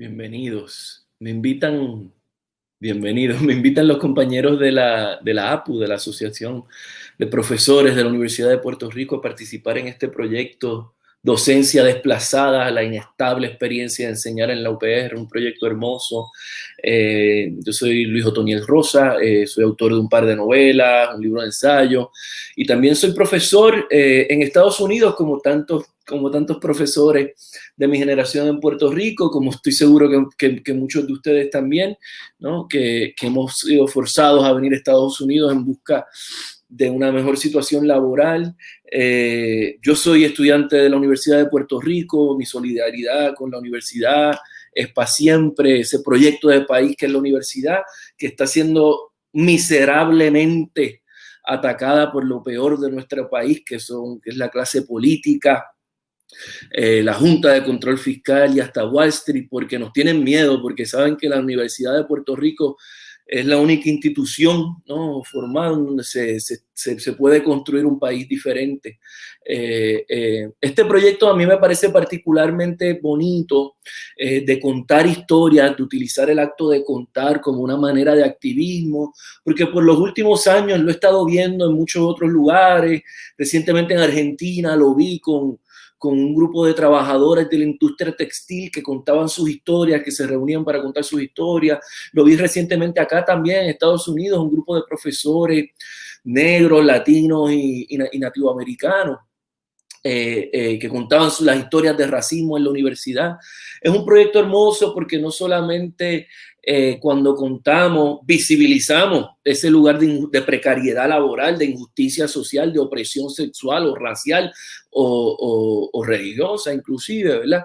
Bienvenidos. Bienvenidos. Me invitan los compañeros de la APU, de la Asociación de Profesores de la Universidad de Puerto Rico, a participar en este proyecto Docencia Desplazada, la inestable experiencia de enseñar en la UPR, un proyecto hermoso. Yo soy Luis Otoniel Rosa, soy autor de un par de novelas, un libro de ensayo, y también soy profesor en Estados Unidos, como tantos profesores de mi generación en Puerto Rico, como estoy seguro que muchos de ustedes también, ¿no? que hemos sido forzados a venir a Estados Unidos en busca de una mejor situación laboral. Yo soy estudiante de la Universidad de Puerto Rico, mi solidaridad con la universidad es para siempre, ese proyecto de país que es la universidad, que está siendo miserablemente atacada por lo peor de nuestro país, que es la clase política, la Junta de Control Fiscal y hasta Wall Street, porque nos tienen miedo, porque saben que la Universidad de Puerto Rico es la única institución, ¿no?, formada donde se puede construir un país diferente. Este proyecto a mí me parece particularmente bonito, de contar historias, de utilizar el acto de contar como una manera de activismo, porque por los últimos años lo he estado viendo en muchos otros lugares. Recientemente en Argentina lo vi con un grupo de trabajadores de la industria textil que contaban sus historias, que se reunían para contar sus historias. Lo vi recientemente acá también en Estados Unidos, un grupo de profesores negros, latinos y nativoamericanos que contaban las historias de racismo en la universidad. Es un proyecto hermoso porque no solamente cuando contamos, visibilizamos ese lugar de precariedad laboral, de injusticia social, de opresión sexual o racial o religiosa inclusive, ¿verdad?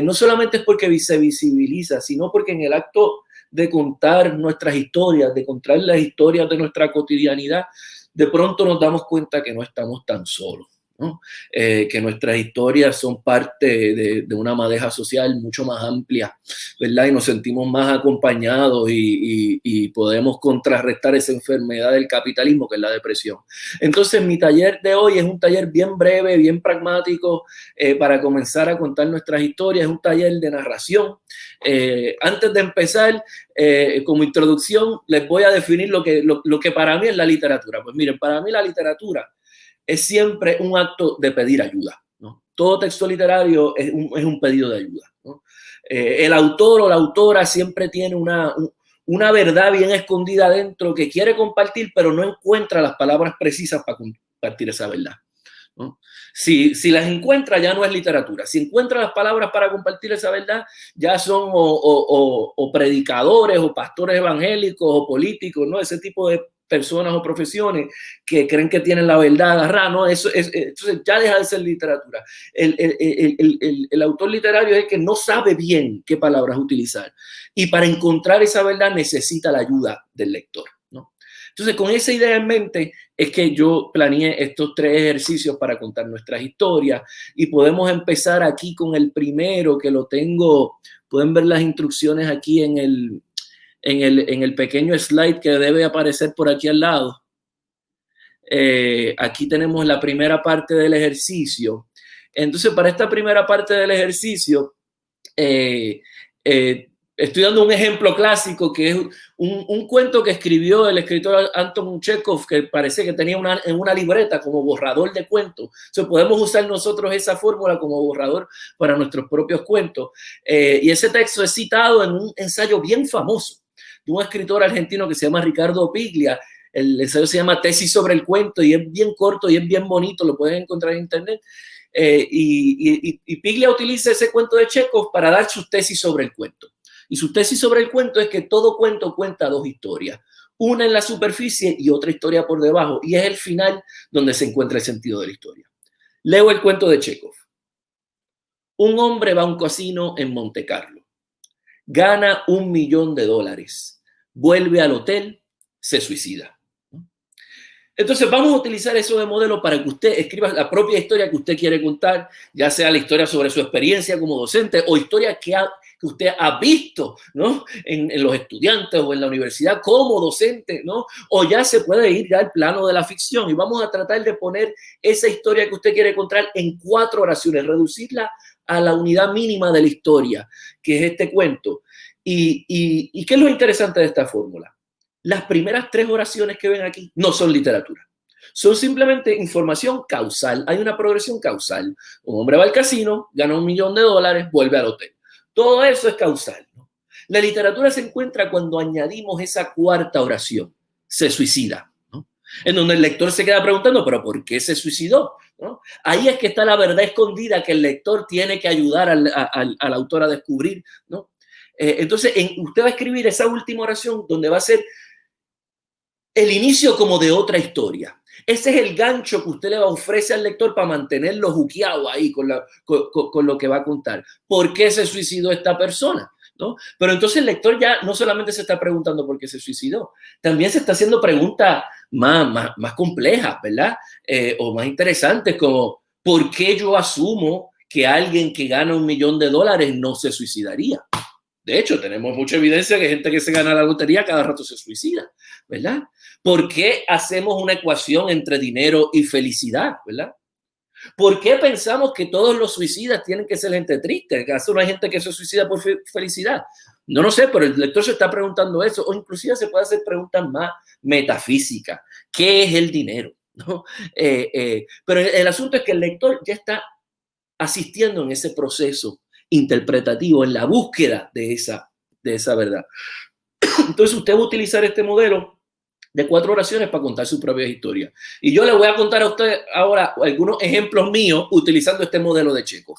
No solamente es porque se visibiliza, sino porque en el acto de contar nuestras historias, de contar las historias de nuestra cotidianidad, de pronto nos damos cuenta que no estamos tan solos, ¿no? Que nuestras historias son parte de una madeja social mucho más amplia, ¿verdad? Y nos sentimos más acompañados y podemos contrarrestar esa enfermedad del capitalismo, que es la depresión. Entonces, mi taller de hoy es un taller bien breve, bien pragmático, para comenzar a contar nuestras historias. Es un taller de narración. Antes de empezar, como introducción, les voy a definir lo que para mí es la literatura. Pues miren, para mí la literatura es siempre un acto de pedir ayuda, ¿no? Todo texto literario es un pedido de ayuda, ¿no? El autor o la autora siempre tiene una verdad bien escondida dentro que quiere compartir, pero no encuentra las palabras precisas para compartir esa verdad, ¿no? Si las encuentra, ya no es literatura. Si encuentra las palabras para compartir esa verdad, ya son o predicadores o pastores evangélicos o políticos, ¿no? Ese tipo de personas o profesiones que creen que tienen la verdad agarrada, ¿no? Entonces ya deja de ser literatura. El autor literario es el que no sabe bien qué palabras utilizar, y para encontrar esa verdad necesita la ayuda del lector, ¿no? Entonces, con esa idea en mente es que yo planeé estos 3 ejercicios para contar nuestras historias, y podemos empezar aquí con el primero, que lo tengo. Pueden ver las instrucciones aquí en el pequeño slide que debe aparecer por aquí al lado. Aquí tenemos la primera parte del ejercicio. Entonces, para esta primera parte del ejercicio, estoy dando un ejemplo clásico, que es un cuento que escribió el escritor Anton Chekhov, que parece que tenía en una libreta como borrador de cuentos. Entonces podemos usar nosotros esa fórmula como borrador para nuestros propios cuentos. Y ese texto es citado en un ensayo bien famoso de un escritor argentino que se llama Ricardo Piglia. El ensayo se llama Tesis sobre el cuento, y es bien corto y es bien bonito, lo pueden encontrar en internet. Y Piglia utiliza ese cuento de Chekhov para dar sus tesis sobre el cuento. Y su tesis sobre el cuento es que todo cuento cuenta 2 historias, una en la superficie y otra historia por debajo, y es el final donde se encuentra el sentido de la historia. Leo el cuento de Chekhov. Un hombre va a un casino en Monte Carlo, gana $1 millón, vuelve al hotel, se suicida. Entonces vamos a utilizar eso de modelo para que usted escriba la propia historia que usted quiere contar, ya sea la historia sobre su experiencia como docente o historia que usted ha visto, ¿no? En los estudiantes o en la universidad como docente, ¿no? O ya se puede ir ya al plano de la ficción y vamos a tratar de poner esa historia que usted quiere contar en 4 oraciones, reducirla a la unidad mínima de la historia, que es este cuento. ¿Y qué es lo interesante de esta fórmula? Las primeras 3 oraciones que ven aquí no son literatura. Son simplemente información causal. Hay una progresión causal. Un hombre va al casino, gana $1 millón, vuelve al hotel. Todo eso es causal, ¿no? La literatura se encuentra cuando añadimos esa 4ª oración. Se suicida, ¿no? En donde el lector se queda preguntando, ¿pero por qué se suicidó? ¿No? Ahí es que está la verdad escondida que el lector tiene que ayudar al autor a descubrir, ¿no? Entonces, usted va a escribir esa última oración donde va a ser el inicio como de otra historia. Ese es el gancho que usted le ofrece al lector para mantenerlo juqueado ahí con lo que va a contar. ¿Por qué se suicidó esta persona? ¿No? Pero entonces el lector ya no solamente se está preguntando por qué se suicidó, también se está haciendo preguntas más complejas, ¿verdad? O más interesantes, como ¿por qué yo asumo que alguien que gana $1 millón no se suicidaría? De hecho, tenemos mucha evidencia que gente que se gana la lotería cada rato se suicida, ¿verdad? ¿Por qué hacemos una ecuación entre dinero y felicidad, ¿verdad? ¿Por qué pensamos que todos los suicidas tienen que ser gente triste? ¿Acaso no hay gente que se suicida por felicidad? No lo sé, pero el lector se está preguntando eso, o inclusive se puede hacer preguntas más metafísicas. ¿Qué es el dinero? ¿No? Pero el asunto es que el lector ya está asistiendo en ese proceso interpretativo, en la búsqueda de esa verdad. Entonces usted va a utilizar este modelo de 4 oraciones para contar su propia historia. Y yo le voy a contar a usted ahora algunos ejemplos míos utilizando este modelo de Chekhov.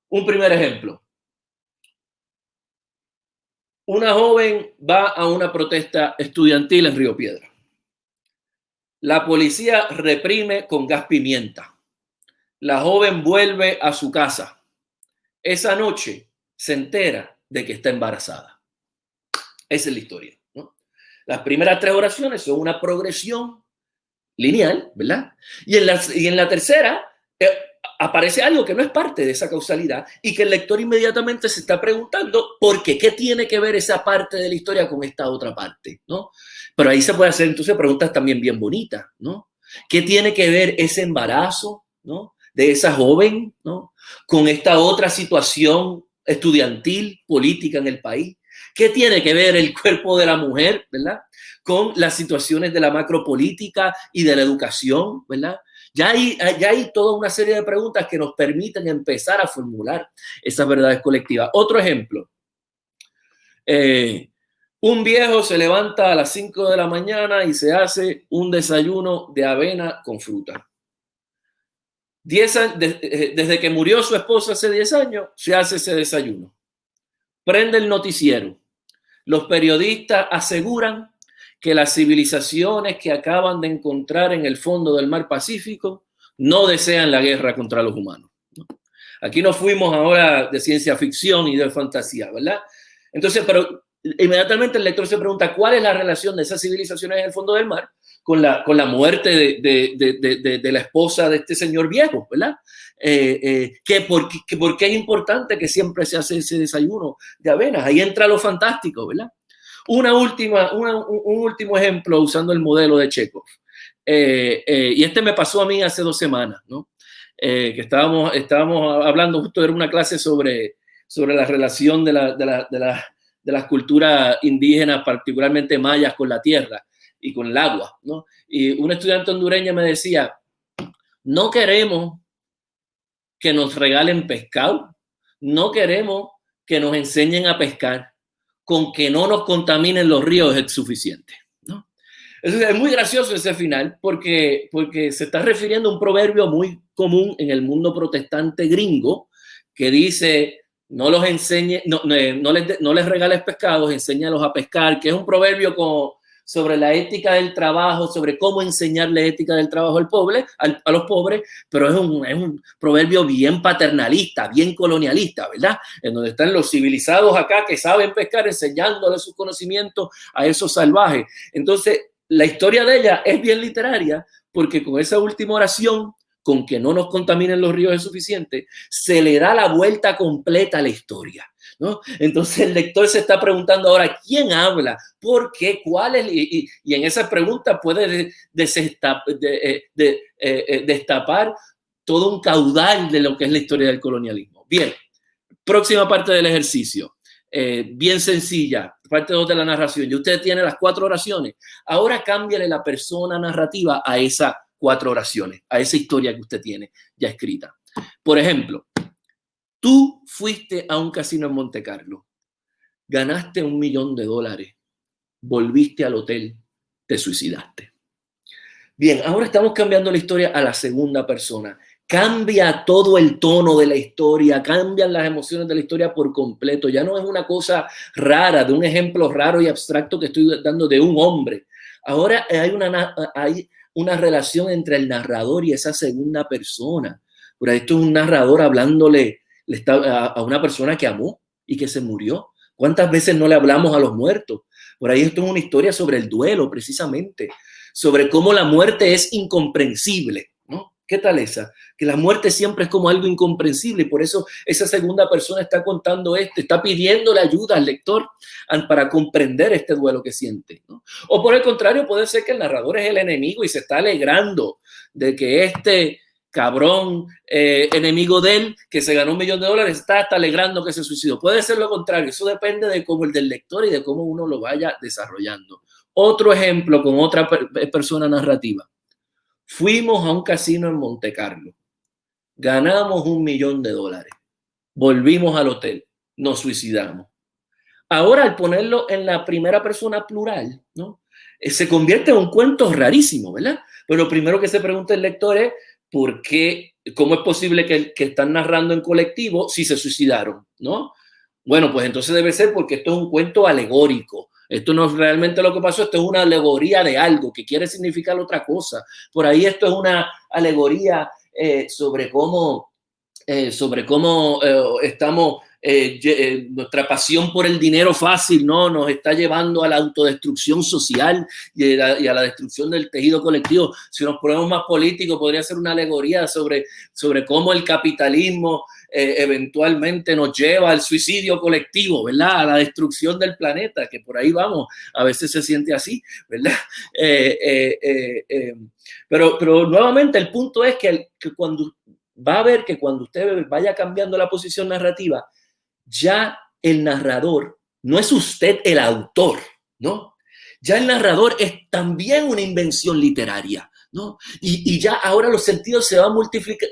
Un primer ejemplo. Una joven va a una protesta estudiantil en Río Piedra. La policía reprime con gas pimienta. La joven vuelve a su casa. Esa noche se entera de que está embarazada. Esa es la historia, ¿no? Las primeras 3 oraciones son una progresión lineal, ¿verdad? Y en la tercera aparece algo que no es parte de esa causalidad y que el lector inmediatamente se está preguntando ¿por qué? ¿Qué tiene que ver esa parte de la historia con esta otra parte, ¿no? Pero ahí se puede hacer entonces preguntas también bien bonitas, ¿no? ¿Qué tiene que ver ese embarazo, ¿no? De esa joven, ¿no? Con esta otra situación estudiantil, política en el país. ¿Qué tiene que ver el cuerpo de la mujer, ¿verdad? Con las situaciones de la macropolítica y de la educación, ¿verdad? Ya hay toda una serie de preguntas que nos permiten empezar a formular esas verdades colectivas. Otro ejemplo. Un viejo se levanta a las 5 de la mañana y se hace un desayuno de avena con fruta. Desde que murió su esposa hace 10 años, se hace ese desayuno. Prende el noticiero. Los periodistas aseguran que las civilizaciones que acaban de encontrar en el fondo del mar Pacífico no desean la guerra contra los humanos. Aquí nos fuimos ahora de ciencia ficción y de fantasía, ¿verdad? Entonces, pero inmediatamente el lector se pregunta ¿cuál es la relación de esas civilizaciones en el fondo del mar con la muerte de la esposa de este señor viejo, ¿verdad? ¿Por qué es importante que siempre se hace ese desayuno de avenas? Ahí entra lo fantástico, ¿verdad? Un último ejemplo usando el modelo de Chekhov. Y este me pasó a mí hace 2 semanas, ¿no? Que estábamos hablando, justo era una clase sobre la relación de las culturas indígenas, particularmente mayas, con la tierra y con el agua, ¿no? Y una estudiante hondureña me decía, no queremos que nos regalen pescado, no queremos que nos enseñen a pescar, con que no nos contaminen los ríos es suficiente, ¿no? Es muy gracioso ese final porque se está refiriendo a un proverbio muy común en el mundo protestante gringo que dice no los enseñe, no les regales pescados, enséñalos a pescar, que es un proverbio sobre la ética del trabajo, sobre cómo enseñarle ética del trabajo a los pobres, pero es un proverbio bien paternalista, bien colonialista, ¿verdad? En donde están los civilizados acá que saben pescar, enseñándole sus conocimientos a esos salvajes. Entonces, la historia de ella es bien literaria porque con esa última oración, con que no nos contaminen los ríos es suficiente, se le da la vuelta completa a la historia. ¿no? Entonces el lector se está preguntando ahora, ¿quién habla? ¿Por qué? ¿Cuál es? Y en esa pregunta puede destapar todo un caudal de lo que es la historia del colonialismo. Bien, próxima parte del ejercicio. Bien sencilla, parte 2 de la narración. Y usted tiene las 4 oraciones. Ahora cámbiale la persona narrativa a esas 4 oraciones, a esa historia que usted tiene ya escrita. Por ejemplo, tú fuiste a un casino en Monte Carlo, ganaste $1 millón, volviste al hotel, te suicidaste. Bien, ahora estamos cambiando la historia a la segunda persona. Cambia todo el tono de la historia, cambian las emociones de la historia por completo. Ya no es una cosa rara, de un ejemplo raro y abstracto que estoy dando de un hombre. Ahora hay una relación entre el narrador y esa segunda persona. Por ahí esto es un narrador hablándole a una persona que amó y que se murió. ¿Cuántas veces no le hablamos a los muertos? Por ahí esto es una historia sobre el duelo, precisamente, sobre cómo la muerte es incomprensible, ¿no? ¿Qué tal esa? Que la muerte siempre es como algo incomprensible y por eso esa segunda persona está contando está pidiéndole ayuda al lector para comprender este duelo que siente, ¿no? O por el contrario, puede ser que el narrador es el enemigo y se está alegrando de que este cabrón enemigo de él, que se ganó $1 millón, está hasta alegrando que se suicidó. Puede ser lo contrario, eso depende de cómo el del lector y de cómo uno lo vaya desarrollando. Otro ejemplo con otra persona narrativa. Fuimos a un casino en Monte Carlo, ganamos $1 millón, volvimos al hotel, nos suicidamos. Ahora, al ponerlo en la primera persona plural, ¿no? Se convierte en un cuento rarísimo, ¿verdad? Pero lo primero que se pregunta el lector es, ¿por qué? ¿Cómo es posible que están narrando en colectivo si se suicidaron, ¿no? Bueno, pues entonces debe ser porque esto es un cuento alegórico. Esto no es realmente lo que pasó, esto es una alegoría de algo que quiere significar otra cosa. Por ahí esto es una alegoría sobre cómo estamos, nuestra pasión por el dinero fácil, ¿no? Nos está llevando a la autodestrucción social y a la destrucción del tejido colectivo. Si nos ponemos más políticos, podría ser una alegoría sobre cómo el capitalismo eventualmente nos lleva al suicidio colectivo, ¿verdad? A la destrucción del planeta, que por ahí vamos, a veces se siente así, ¿verdad? Pero nuevamente el punto es que cuando va a ver que cuando usted vaya cambiando la posición narrativa, ya el narrador no es usted el autor, ¿no? Ya el narrador es también una invención literaria, ¿no? Y ya ahora los sentidos se van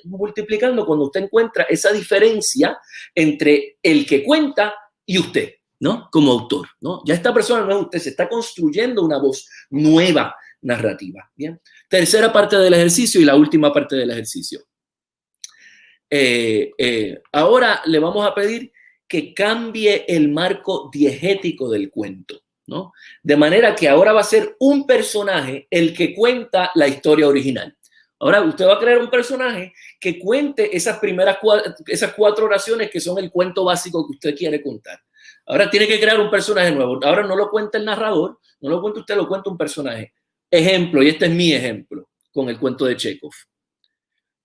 multiplicando cuando usted encuentra esa diferencia entre el que cuenta y usted, ¿no? Como autor, ¿no? Ya esta persona no es usted, se está construyendo una voz nueva narrativa, ¿bien? Tercera parte del ejercicio y la última parte del ejercicio. Ahora le vamos a pedir que cambie el marco diegético del cuento, ¿no? De manera que ahora va a ser un personaje el que cuenta la historia original. Ahora usted va a crear un personaje que cuente esas esas 4 oraciones que son el cuento básico que usted quiere contar. Ahora tiene que crear un personaje nuevo. Ahora no lo cuenta el narrador, no lo cuenta usted, lo cuenta un personaje. Ejemplo, y este es mi ejemplo con el cuento de Chekhov.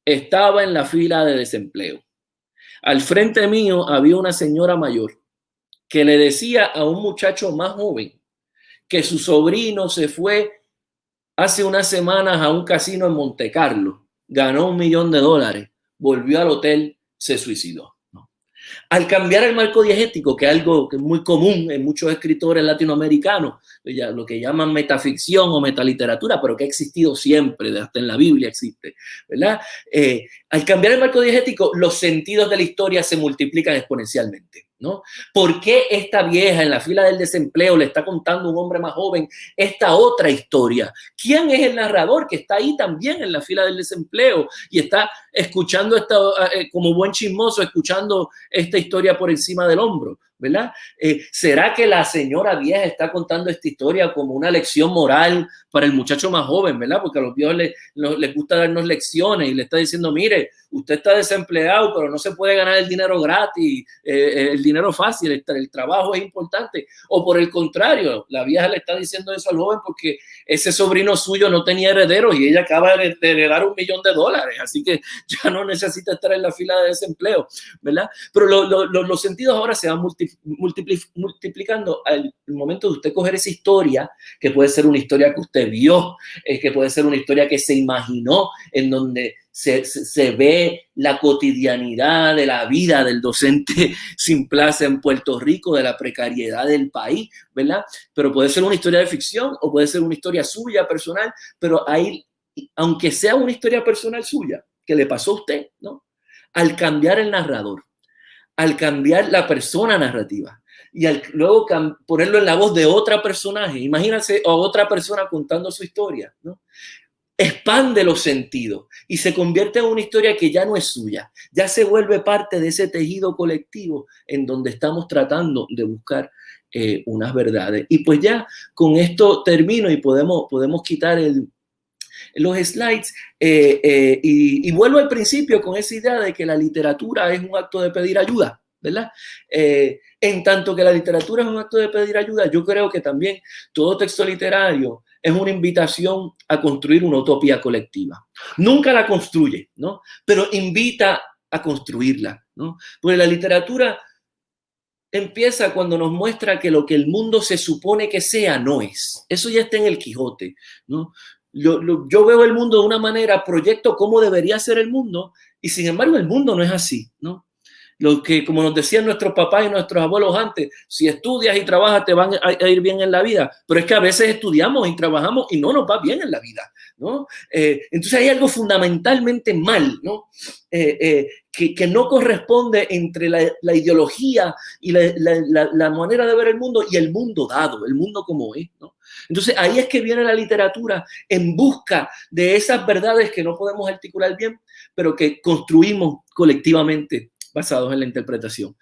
Estaba en la fila de desempleo. Al frente mío había una señora mayor que le decía a un muchacho más joven que su sobrino se fue hace unas semanas a un casino en Monte Carlo, ganó $1 millón, volvió al hotel, se suicidó. Al cambiar el marco diegético, que es algo que es muy común en muchos escritores latinoamericanos, lo que llaman metaficción o metaliteratura, pero que ha existido siempre, hasta en la Biblia existe, ¿verdad? Al cambiar el marco diegético, los sentidos de la historia se multiplican exponencialmente, ¿no? ¿Por qué esta vieja en la fila del desempleo le está contando a un hombre más joven esta otra historia? ¿Quién es el narrador que está ahí también en la fila del desempleo y está escuchando como buen chismoso, escuchando esta historia por encima del hombro, ¿verdad? ¿Será que la señora vieja está contando esta historia como una lección moral para el muchacho más joven, ¿verdad? Porque a los viejos les gusta darnos lecciones y le está diciendo, mire, usted está desempleado, pero no se puede ganar el dinero gratis, el dinero fácil, el trabajo es importante. O por el contrario, la vieja le está diciendo eso al joven porque ese sobrino suyo no tenía herederos y ella acaba de heredar $1 millón, así que ya no necesita estar en la fila de desempleo, ¿verdad? Pero los sentidos ahora se van multiplicando multiplicando al momento de usted coger esa historia, que puede ser una historia que usted vio, que puede ser una historia que se imaginó, en donde se ve la cotidianidad de la vida del docente sin plaza en Puerto Rico, de la precariedad del país, ¿verdad? Pero puede ser una historia de ficción o puede ser una historia suya, personal, pero ahí, aunque sea una historia personal suya, que le pasó a usted, ¿no? Al cambiar el narrador, al cambiar la persona narrativa y al luego ponerlo en la voz de otra personaje, imagínense a otra persona contando su historia, ¿no? Expande los sentidos y se convierte en una historia que ya no es suya, ya se vuelve parte de ese tejido colectivo en donde estamos tratando de buscar unas verdades. Y pues ya con esto termino y podemos quitar los slides y vuelvo al principio con esa idea de que la literatura es un acto de pedir ayuda, ¿verdad? En tanto que la literatura es un acto de pedir ayuda, yo creo que también todo texto literario es una invitación a construir una utopía colectiva. Nunca la construye, ¿no? Pero invita a construirla, ¿no? Porque la literatura empieza cuando nos muestra que lo que el mundo se supone que sea no es. Eso ya está en el Quijote, ¿no? Yo veo el mundo de una manera, proyecto cómo debería ser el mundo y sin embargo el mundo no es así, ¿no? Lo que, como nos decían nuestros papás y nuestros abuelos antes, si estudias y trabajas te van a ir bien en la vida, pero es que a veces estudiamos y trabajamos y no nos va bien en la vida, ¿no? Entonces hay algo fundamentalmente mal, ¿no? Que no corresponde entre la ideología y la manera de ver el mundo y el mundo dado, el mundo como es, ¿no? Entonces ahí es que viene la literatura en busca de esas verdades que no podemos articular bien, pero que construimos colectivamente basados en la interpretación.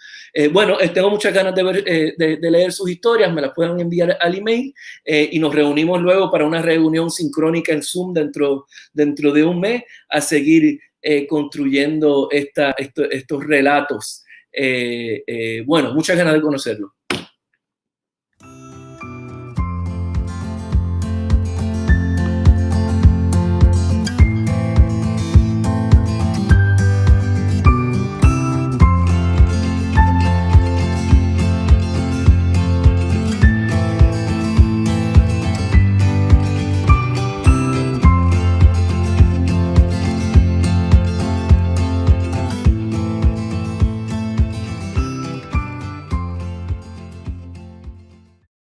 Bueno, tengo muchas ganas de leer sus historias, me las pueden enviar al email y nos reunimos luego para una reunión sincrónica en Zoom dentro de un mes a seguir construyendo estos relatos. Bueno, muchas ganas de conocerlo.